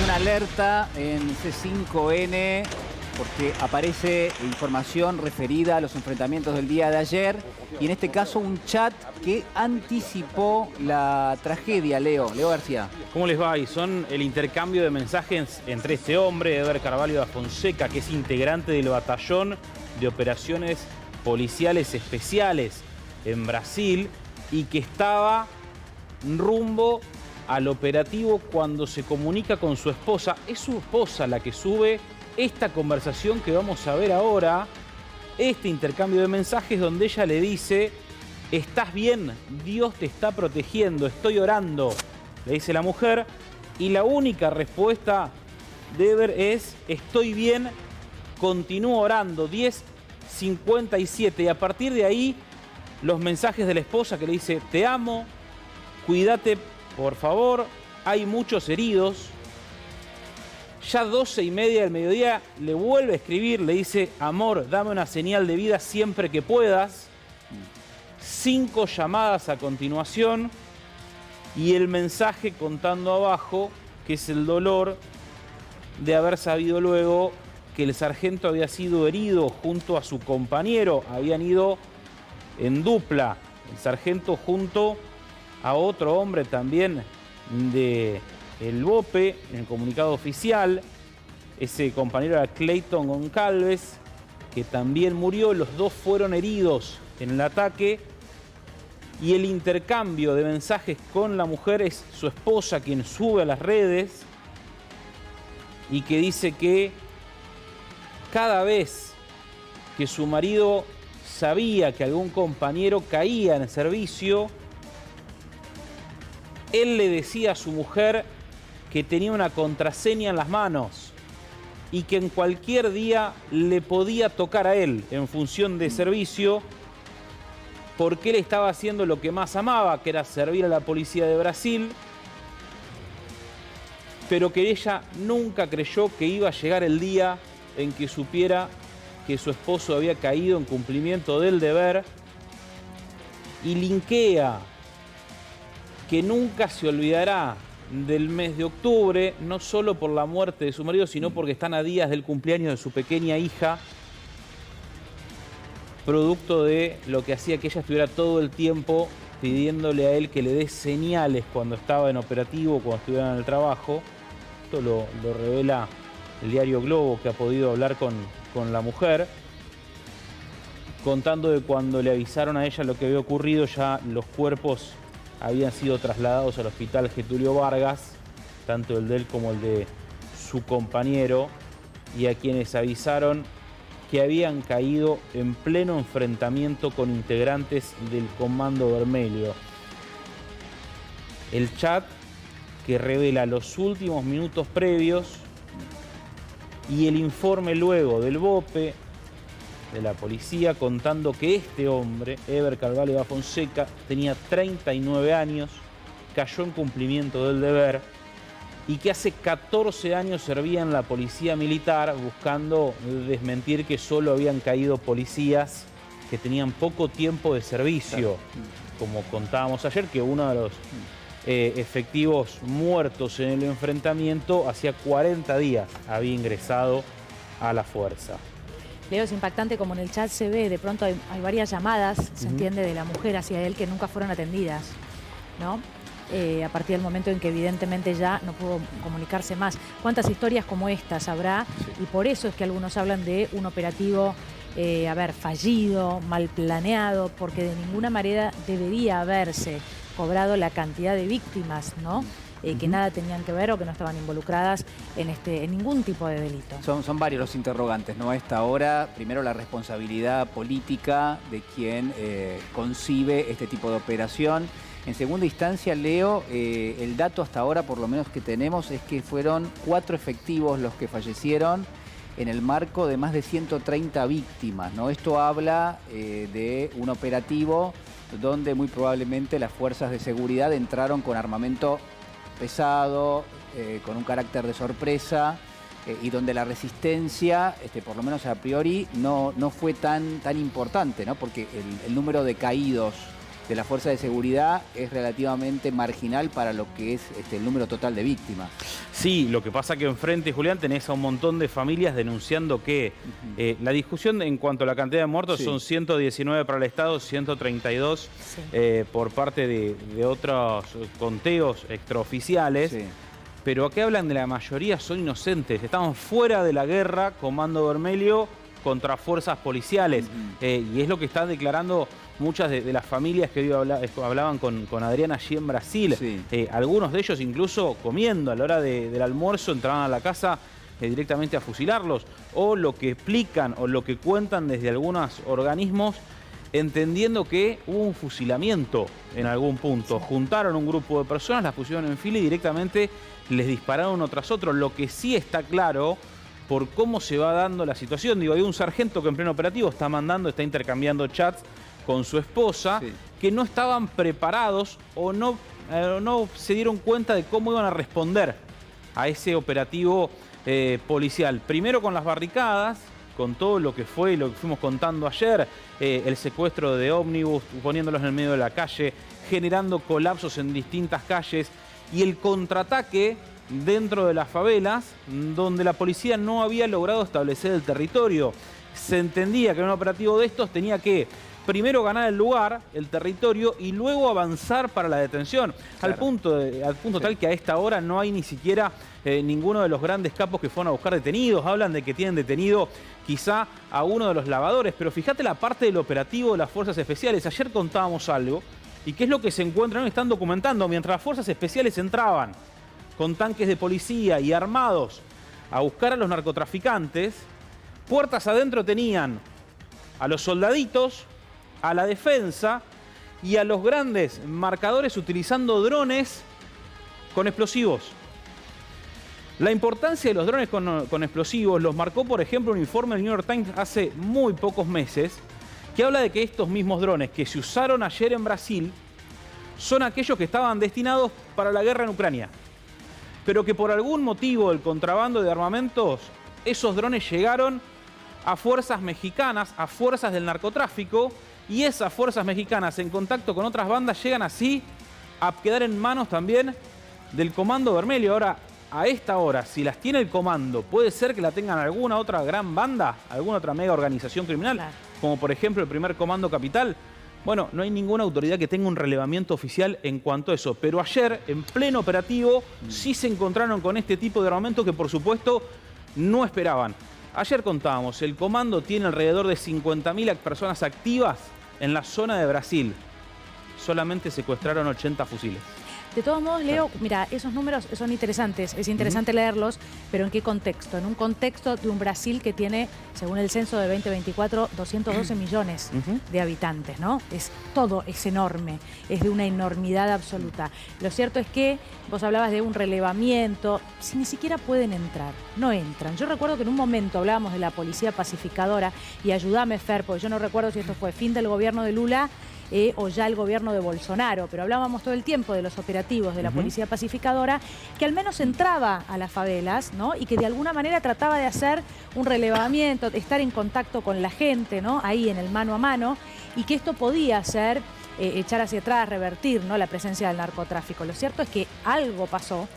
Es una alerta en C5N porque aparece información referida a los enfrentamientos del día de ayer y en este caso un chat que anticipó la tragedia, Leo García. ¿Cómo les va? Y son el intercambio de mensajes entre este hombre, Eber Carvalho da Fonseca, que es integrante del batallón de operaciones policiales especiales en Brasil y que estaba rumbo al operativo cuando se comunica con su esposa. Es su esposa la que sube esta conversación que vamos a ver ahora, este intercambio de mensajes donde ella le dice: ¿estás bien? Dios te está protegiendo, estoy orando, le dice la mujer, y la única respuesta de Eber es: estoy bien, continúo orando, 10:57, y a partir de ahí los mensajes de la esposa que le dice: te amo, cuídate por favor, hay muchos heridos. Ya 12:30 del mediodía le vuelve a escribir, le dice: amor, dame una señal de vida siempre que puedas. 5 llamadas a continuación y el mensaje contando abajo que es el dolor de haber sabido luego que el sargento había sido herido junto a su compañero. Habían ido en dupla, el sargento junto a otro hombre también del BOPE, en el comunicado oficial. Ese compañero era Clayton Goncalves, que también murió. Los dos fueron heridos en el ataque. Y el intercambio de mensajes con la mujer es su esposa quien sube a las redes y que dice que cada vez que su marido sabía que algún compañero caía en el servicio, él le decía a su mujer que tenía una contraseña en las manos y que en cualquier día le podía tocar a él en función de servicio, porque él estaba haciendo lo que más amaba, que era servir a la policía de Brasil, pero que ella nunca creyó que iba a llegar el día en que supiera que su esposo había caído en cumplimiento del deber, y linkea que nunca se olvidará del mes de octubre, no solo por la muerte de su marido, sino porque están a días del cumpleaños de su pequeña hija, producto de lo que hacía que ella estuviera todo el tiempo pidiéndole a él que le dé señales cuando estaba en operativo, cuando estuviera en el trabajo. Esto lo revela el diario Globo, que ha podido hablar con la mujer, contando de cuando le avisaron a ella lo que había ocurrido. Ya los cuerpos habían sido trasladados al hospital Getúlio Vargas, tanto el de él como el de su compañero, y a quienes avisaron que habían caído en pleno enfrentamiento con integrantes del Comando Vermelho. El chat que revela los últimos minutos previos y el informe luego del BOPE, de la policía, contando que este hombre, Eber Carvalho da Fonseca, tenía 39 años, cayó en cumplimiento del deber y que hace 14 años servía en la policía militar, buscando desmentir que solo habían caído policías que tenían poco tiempo de servicio. Como contábamos ayer, que uno de los efectivos muertos en el enfrentamiento hacía 40 días había ingresado a la fuerza. Leo, es impactante como en el chat se ve, de pronto hay varias llamadas, se entiende, de la mujer hacia él que nunca fueron atendidas, ¿no? A partir del momento en que evidentemente ya no pudo comunicarse más. ¿Cuántas historias como estas habrá? Sí. Y por eso es que algunos hablan de un operativo, fallido, mal planeado, porque de ninguna manera debería haberse cobrado la cantidad de víctimas, ¿no? Que nada tenían que ver o que no estaban involucradas en ningún tipo de delito. Son varios los interrogantes, ¿no? A esta hora, primero la responsabilidad política de quien concibe este tipo de operación. En segunda instancia, Leo, el dato hasta ahora, por lo menos que tenemos, es que fueron 4 efectivos los que fallecieron en el marco de más de 130 víctimas, ¿no? Esto habla de un operativo donde muy probablemente las fuerzas de seguridad entraron con armamento pesado, con un carácter de sorpresa, y donde la resistencia, por lo menos a priori, no fue tan importante, ¿no? Porque el número de caídos de la fuerza de seguridad es relativamente marginal para lo que es el número total de víctimas. Sí, lo que pasa que enfrente, Julián, tenés a un montón de familias denunciando que la discusión en cuanto a la cantidad de muertos son 119 para el Estado, 132 por parte de otros conteos extraoficiales. Sí. Pero acá hablan de la mayoría son inocentes, estaban fuera de la guerra, Comando Vermelho contra fuerzas policiales. Y es lo que están declarando muchas de las familias que hoy hablaban con Adriana allí en Brasil. Sí. Algunos de ellos incluso comiendo a la hora del almuerzo entraban a la casa directamente a fusilarlos. O lo que explican o lo que cuentan desde algunos organismos, entendiendo que hubo un fusilamiento en algún punto. Sí. Juntaron un grupo de personas, las pusieron en fila y directamente les dispararon uno tras otro. Lo que sí está claro por cómo se va dando la situación. Digo, hay un sargento que en pleno operativo está intercambiando chats con su esposa, que no estaban preparados o no se dieron cuenta de cómo iban a responder a ese operativo policial. Primero con las barricadas, con todo lo que fue y lo que fuimos contando ayer, el secuestro de ómnibus, poniéndolos en el medio de la calle, generando colapsos en distintas calles, y el contraataque dentro de las favelas, donde la policía no había logrado establecer el territorio. Se entendía que en un operativo de estos tenía que primero ganar el lugar, el territorio, y luego avanzar para la detención. Claro. Al punto tal que a esta hora no hay ni siquiera ninguno de los grandes capos que fueron a buscar detenidos. Hablan de que tienen detenido quizá a uno de los lavadores, pero fíjate la parte del operativo de las fuerzas especiales. Ayer contábamos algo, y qué es lo que se encuentran, están documentando, mientras las fuerzas especiales entraban con tanques de policía y armados a buscar a los narcotraficantes, puertas adentro tenían a los soldaditos, a la defensa y a los grandes marcadores utilizando drones con explosivos. La importancia de los drones con explosivos los marcó, por ejemplo, un informe del New York Times hace muy pocos meses, que habla de que estos mismos drones que se usaron ayer en Brasil son aquellos que estaban destinados para la guerra en Ucrania, pero que por algún motivo del contrabando de armamentos, esos drones llegaron a fuerzas mexicanas, a fuerzas del narcotráfico, y esas fuerzas mexicanas en contacto con otras bandas llegan así a quedar en manos también del Comando Vermelho. Ahora, a esta hora, si las tiene el comando, puede ser que la tengan alguna otra gran banda, alguna otra mega organización criminal, claro, como por ejemplo el primer Comando Capital. Bueno, no hay ninguna autoridad que tenga un relevamiento oficial en cuanto a eso. Pero ayer, en pleno operativo, sí se encontraron con este tipo de armamento que, por supuesto, no esperaban. Ayer contábamos, el comando tiene alrededor de 50.000 personas activas en la zona de Brasil. Solamente secuestraron 80 fusiles. De todos modos, Leo, mira, esos números son interesantes, es interesante leerlos, pero ¿en qué contexto? En un contexto de un Brasil que tiene, según el censo de 2024, 212 millones de habitantes, ¿no? Todo es enorme, es de una enormidad absoluta. Lo cierto es que vos hablabas de un relevamiento, si ni siquiera pueden entrar, no entran. Yo recuerdo que en un momento hablábamos de la policía pacificadora, y ayúdame, Fer, porque yo no recuerdo si esto fue fin del gobierno de Lula o ya el gobierno de Bolsonaro, pero hablábamos todo el tiempo de los operativos de la policía pacificadora, que al menos entraba a las favelas, ¿no? Y que de alguna manera trataba de hacer un relevamiento, de estar en contacto con la gente, ¿no? Ahí en el mano a mano, y que esto podía ser echar hacia atrás, revertir, ¿no?, la presencia del narcotráfico. Lo cierto es que algo pasó.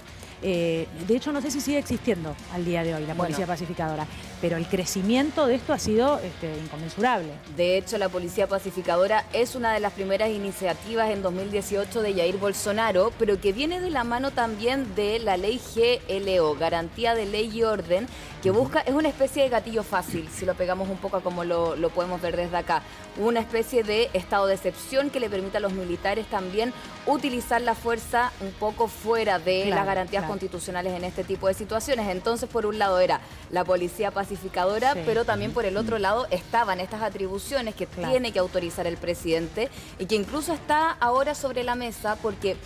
De hecho, no sé si sigue existiendo al día de hoy la policía pacificadora, pero el crecimiento de esto ha sido inconmensurable. De hecho, la policía pacificadora es una de las primeras iniciativas en 2018 de Jair Bolsonaro, pero que viene de la mano también de la ley GLO, Garantía de Ley y Orden, que busca, es una especie de gatillo fácil, si lo pegamos un poco a como lo podemos ver desde acá, una especie de estado de excepción que le permite a los militares también utilizar la fuerza un poco fuera de las garantías constitucionales en este tipo de situaciones. Entonces, por un lado era la policía pacificadora, pero también por el otro lado estaban estas atribuciones que tiene que autorizar el presidente y que incluso está ahora sobre la mesa porque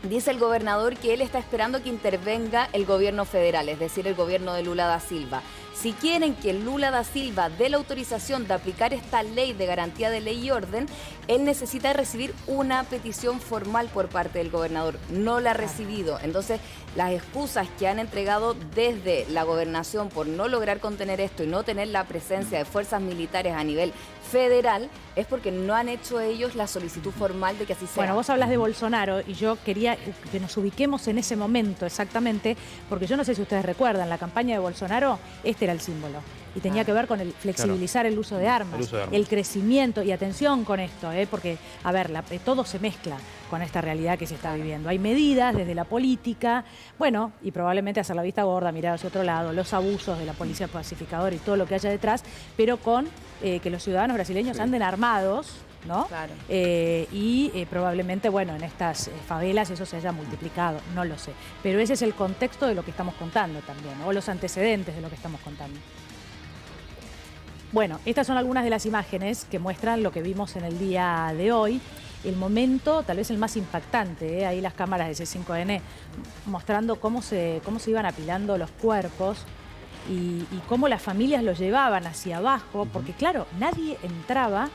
dice el gobernador que él está esperando que intervenga el gobierno federal, es decir, el gobierno de Lula da Silva. Si quieren que Lula da Silva dé la autorización de aplicar esta ley de garantía de ley y orden, él necesita recibir una petición formal por parte del gobernador. No la ha recibido. Entonces, las excusas que han entregado desde la gobernación por no lograr contener esto y no tener la presencia de fuerzas militares a nivel federal es porque no han hecho ellos la solicitud formal de que así sea. Bueno, vos hablas de Bolsonaro y yo quería que nos ubiquemos en ese momento exactamente, porque yo no sé si ustedes recuerdan, la campaña de Bolsonaro, este era el símbolo. Y tenía que ver con el flexibilizar el uso de armas, el crecimiento, y atención con esto, porque, a ver, todo se mezcla con esta realidad que se está viviendo. Hay medidas desde la política, bueno, y probablemente hacer la vista gorda, mirar hacia otro lado, los abusos de la policía pacificadora y todo lo que haya detrás, pero con que los ciudadanos brasileños anden armados, ¿no? Claro. Probablemente, bueno, en estas favelas eso se haya multiplicado, no lo sé. Pero ese es el contexto de lo que estamos contando también, o los antecedentes de lo que estamos contando. Bueno, estas son algunas de las imágenes que muestran lo que vimos en el día de hoy. El momento, tal vez el más impactante, ahí las cámaras de C5N mostrando cómo se iban apilando los cuerpos y cómo las familias los llevaban hacia abajo, porque claro, nadie entraba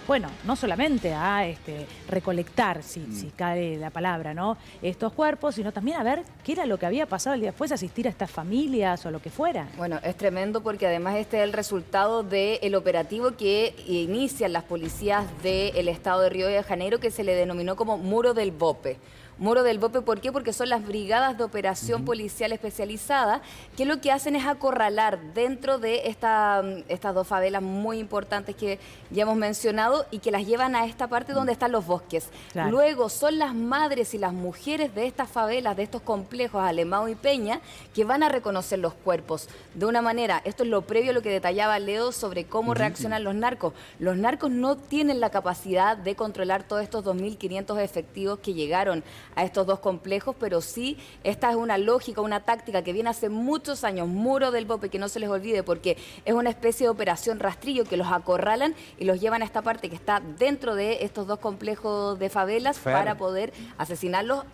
bueno, no solamente a recolectar, si cae la palabra, ¿no?, estos cuerpos, sino también a ver qué era lo que había pasado el día después, asistir a estas familias o lo que fuera. Bueno, es tremendo porque además este es el resultado del operativo que inician las policías del estado de Río de Janeiro, que se le denominó como Muro del Bope. Muro del Bope, ¿por qué? Porque son las brigadas de operación policial especializada que lo que hacen es acorralar dentro de estas dos favelas muy importantes que ya hemos mencionado y que las llevan a esta parte donde están los bosques. Claro. Luego son las madres y las mujeres de estas favelas, de estos complejos, Alemão y Peña, que van a reconocer los cuerpos. De una manera, esto es lo previo a lo que detallaba Leo sobre cómo reaccionan los narcos. Los narcos no tienen la capacidad de controlar todos estos 2.500 efectivos que llegaron a estos dos complejos, pero sí, esta es una lógica, una táctica que viene hace muchos años, Muro del Bope, que no se les olvide, porque es una especie de operación rastrillo que los acorralan y los llevan a esta parte que está dentro de estos dos complejos de favelas para poder asesinarlos,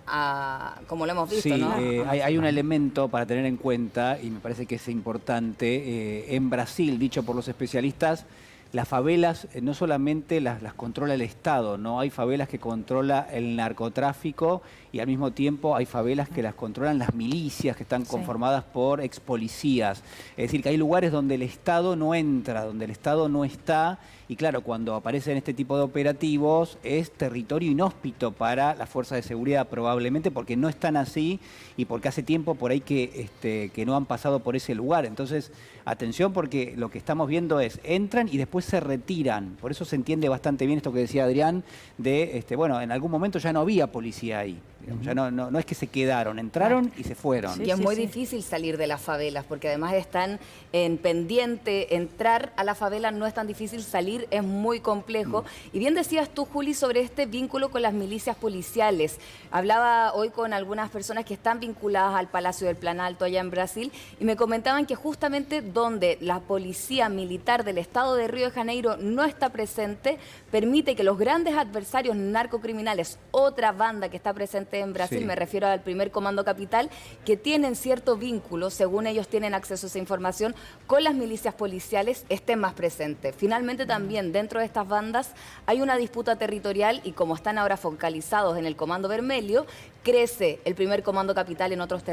como lo hemos visto, sí, ¿no? Hay un elemento para tener en cuenta, y me parece que es importante, en Brasil, dicho por los especialistas, las favelas no solamente las controla el Estado, no hay favelas que controla el narcotráfico y al mismo tiempo hay favelas que las controlan las milicias que están conformadas por ex policías. Es decir, que hay lugares donde el Estado no entra, donde el Estado no está, y claro, cuando aparecen este tipo de operativos es territorio inhóspito para las fuerzas de seguridad probablemente porque no están así y porque hace tiempo por ahí que no han pasado por ese lugar. Entonces, atención porque lo que estamos viendo es, entran y después se retiran. Por eso se entiende bastante bien esto que decía Adrián, de, bueno, en algún momento ya no había policía ahí. Ya no es que se quedaron, entraron y se fueron. Y es muy difícil salir de las favelas, porque además están en pendiente. Entrar a la favela no es tan difícil, salir es muy complejo. Y bien decías tú, Juli, sobre este vínculo con las milicias policiales. Hablaba hoy con algunas personas que están vinculadas al Palacio del Planalto allá en Brasil y me comentaban que justamente donde la policía militar del estado de Río de Janeiro no está presente, permite que los grandes adversarios narcocriminales, otra banda que está presente en Brasil, me refiero al primer comando capital, que tienen cierto vínculo, según ellos tienen acceso a esa información, con las milicias policiales, estén más presentes. Finalmente también dentro de estas bandas hay una disputa territorial y como están ahora focalizados en el Comando Vermelho, crece el primer comando capital en otros territorios.